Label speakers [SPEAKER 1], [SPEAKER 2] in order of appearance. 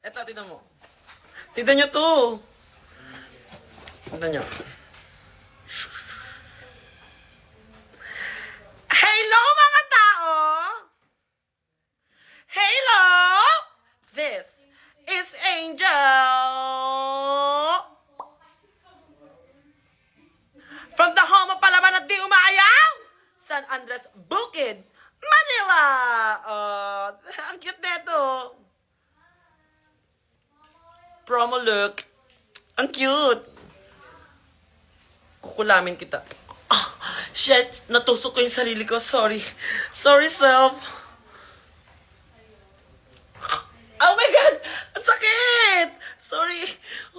[SPEAKER 1] Eto, tignan mo. Tignan nyo to. Tignan nyo. Hello, mga tao! Hello! This is Angel! From the home of Palaban at Di Umayaw! San Andres, Bukid, Manila! Oh, ang cute nito. Promo look. Ang cute. Kukulamin kita. Ah, shit, natusok ko yung sarili ko. Sorry. Sorry, self.